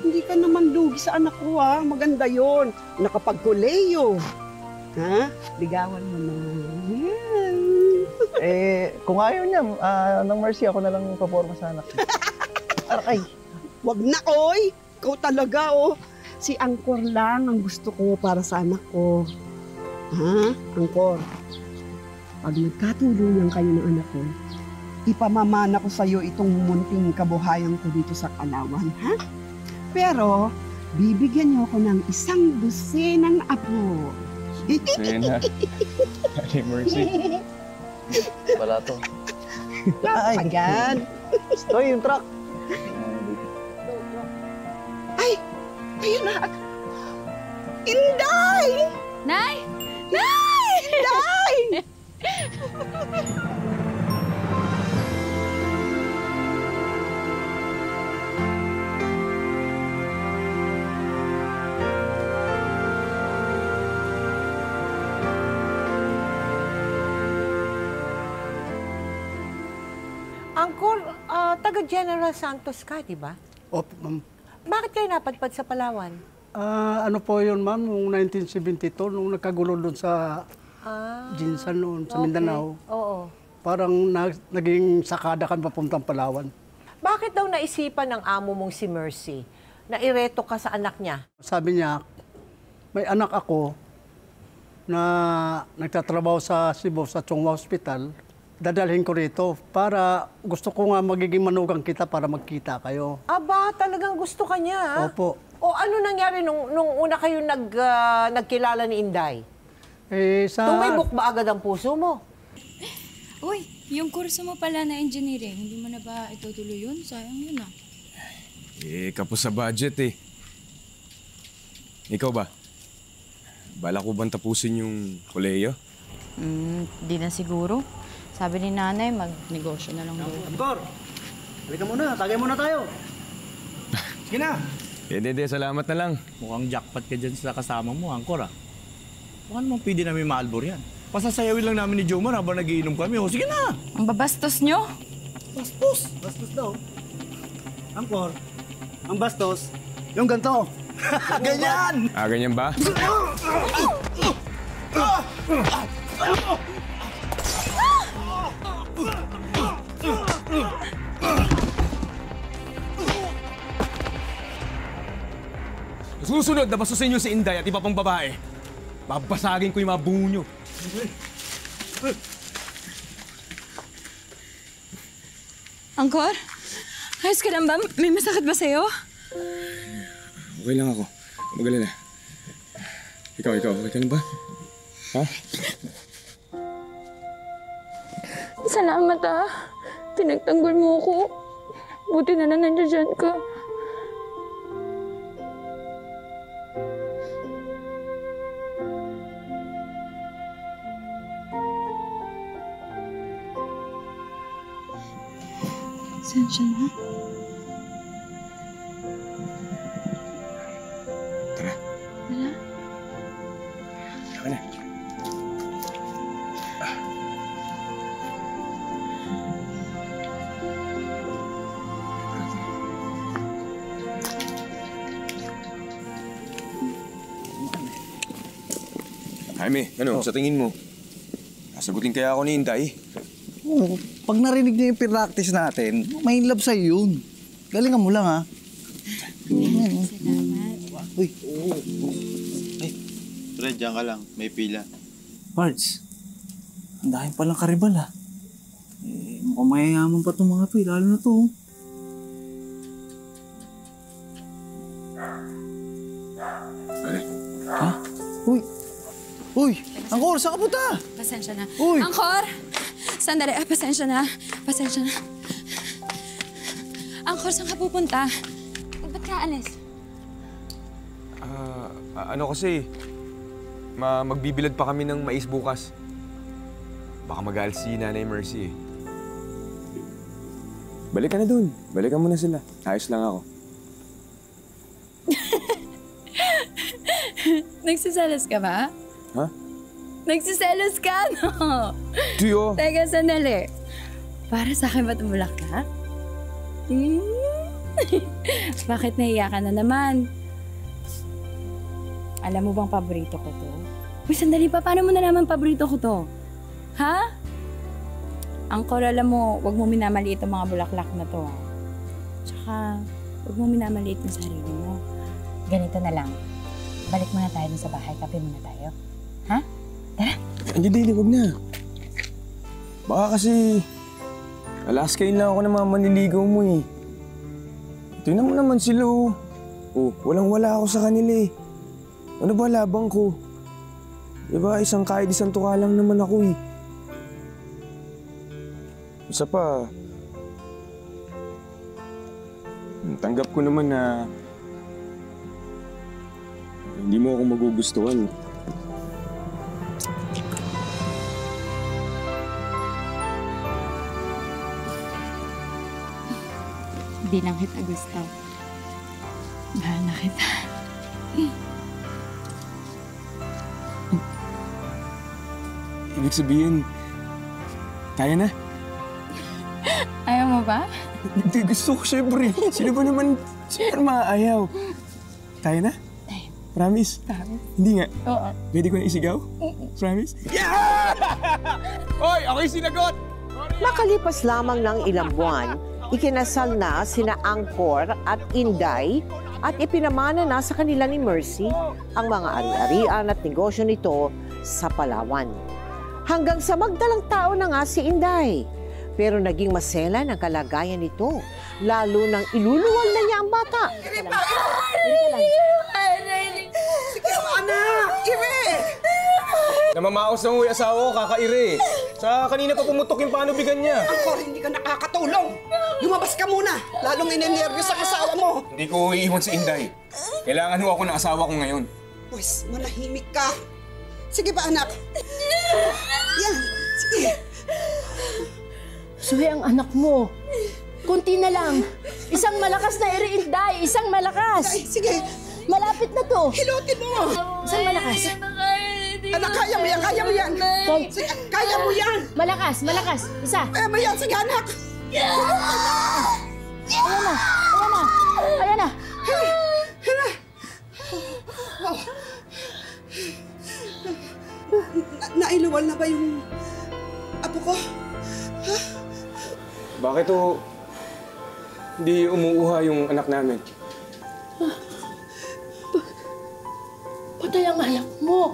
Hindi ka naman lugi sa anak ko, ha? Maganda yon. Nakapagkuleyo. Ha? Ligawan mo na. Yan. Kung ayaw niya, ng Mercy, ako na lang paporma sa anak. Aray! Wag na, oy! Ikaw talaga, oh. Si Angkor lang ang gusto ko para sa anak ko. Ha? Angkor. Pag nagkatulungan kayo ng anak ko, ipamamana ko sa'yo itong munting kabuhayan ko dito sa Kalawan, ha? Pero, bibigyan niyo ako ng 1 dosenang apo. Sena. Ay, Mercy. Wala to. Agad. Stoy, yung truck. Ay! Ayun na! Inday! Nay! Nay! Inday! Angkor, taga General Santos ka, di ba? Opo, ma'am. Bakit kayo napadpad sa Palawan? Ano po yun, ma'am, noong 1972, nung nagkagulo doon sa Jinsan noon, sa Mindanao. Oo. Parang naging sakada kan papuntang Palawan. Bakit daw naisipan ng amo mong si Mercy na ireto ka sa anak niya? Sabi niya, may anak ako na nagtatrabaho sa Cebu, sa Chongwa Hospital. Dadalhin ko rito para gusto ko nga magiging manugang kita para magkita kayo. Aba, talagang gusto ka niya. Opo. O ano nangyari nung una kayo nagkilala ni Inday? Tumibok ba agad ang puso mo? Uy, yung kurso mo pala na engineering, hindi mo na ba itutuloy yun? Sayang yun ah. Kapos sa budget eh. Ikaw ba? Bala ko bang tapusin yung koleyo? Di na siguro. Sabi ni nanay, mag-negosyo na lang doon. Angkor! Halika muna, tagay muna tayo. Sige na. Hindi, salamat na lang. Mukhang jackpot ka dyan sa kasama mo, Angkor ah. Baka naman pwede namin maalbor yan. Pasasayawin lang namin ni Jomar habang nagiinom kami. O, sige na! Ang babastos nyo? Bastos! Bastos daw. Angkor, ang bastos, yung ganito. Ganyan! Ganyan ba? Susunod na basusin niyo si Inday at iba pang babae. Babasagin ko yung mga bungo niyo. Angkor? Ayos ka lang ba? May masakit ba sa'yo? Okay lang ako. Magalala. Ikaw, okay ka lang ba? Ha? Salamat ah. Pinagtanggol mo ako. Buti na nandiyan ka. Sensya na. Tara. Wala? Tara na. Jaime, sa tingin mo? Sasagutin kaya ako ni Inday? Oo, pag narinig niya yung practice natin, may love sa'yo yun. Galingan mo lang, ha? Salamat. Uy. Ay, Fred, dyan ka lang. May pila. Pards, ang dahil palang karibal, ha? Mukhang mayayaman pa itong mga to, lalo na to. Ha? Uy! Uy! Angkor, saan ka punta? Pasensya na. Uy! Angkor! Sandali. Pasensya na. Pasensya na. Angkor, saan ka pupunta? Ba't ka alis? Ano kasi, magbibilad pa kami ng mais bukas. Baka magalit si Nanay Mercy eh. Balik ka na dun. Balikan mo na sila. Ayos lang ako. Nagsiselos ka ba? Ha? Nagsiselos ka, no? Tiyo! Teka, sandali. Para sa akin ba tumulak ka? Bakit nahiya ka na naman? Alam mo bang paborito ko to? Uy, sandali pa. Paano mo nalaman paborito ko to? Ha? Angkor, alam mo, wag mo minamaliit ang mga bulaklak na to. Tsaka, wag mo minamaliit yung sarili mo. Ganito na lang. Balik muna tayo dun sa bahay. Kape muna tayo. Ha? Tara. Angeline, wag na. Baka kasi alaskain lang ako ng mga manliligaw mo eh. Tingnan mo naman sila oh. Oh, walang-wala ako sa kanila eh. Ano ba labang ko? Diba, isang kahit isang tuka lang naman ako eh. Isa pa, tanggap ko naman na hindi mo ako magugustuhan. Hindi lang kita gusto. Mahal na kita. Ibig sabihin, kaya na? Ayaw mo ba? Hindi, gusto ko syempre. Sino ba naman maayaw? Kaya na? Promise? Hindi nga? Oo. Pwede ko na isigaw? Promise? Yeah! Hoy, ako'y sinagot! Makalipas lamang ng ilang buwan, ikinasal na sina Angkor at Inday at ipinamana na sa kanila ni Mercy ang mga ari-arian at negosyo nito sa Palawan. Hanggang sa magdalang tao na nga si Inday. Pero naging maselan ang kalagayan nito, lalo nang iluluwal na niya ang bata. Sige, anak! Ire! Namamaos na yung asawa ko, kakaire. Sa kanina pa pumutok yung panubigan niya. Angkor, hindi ka nakakatulong. Lumabas ka muna. Lalong ininervyos ang asawa mo. Hindi ko iiwan si Inday. Kailangan ho ako ng asawa ko ngayon. Pues, manahimik ka. Sige ba, anak? Yan, sige. Suhi ang anak mo. Kunti na lang. Isang malakas na iri-Inday. Isang malakas. Ay, sige. Malapit na to. Hilutin mo. Isang malakas. Anak, kaya mo yan, kaya mo yan. Sige, kaya mo yan. Malakas, malakas. Isa. Kaya mo yan, sige, anak. Ayan na. Ayan na. Ayan na. Nailuwal na ba yung apo ko? Bakit ho hindi umuuha yung anak namin? Patay ang anak mo.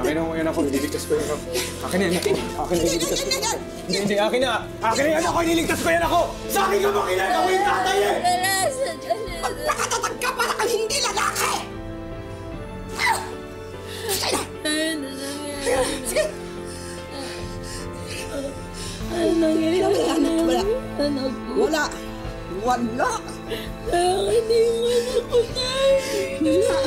Akin na yung anak ko, iniligtas ko yung anak ko. Akin na yung anak ko. Akin na iniligtas ko. Hindi, akin na. Akin na yung anak ko, iniligtas ko yung anak ko. Sa akin ka ba kilala ko yung tatay eh? Magpakatatag ka para kang hindi lalaki! Sige na! Sige! Ano nangyayari? Wala. Anak ko. Wala. Wala. Bakit yung anak ko na? Wala.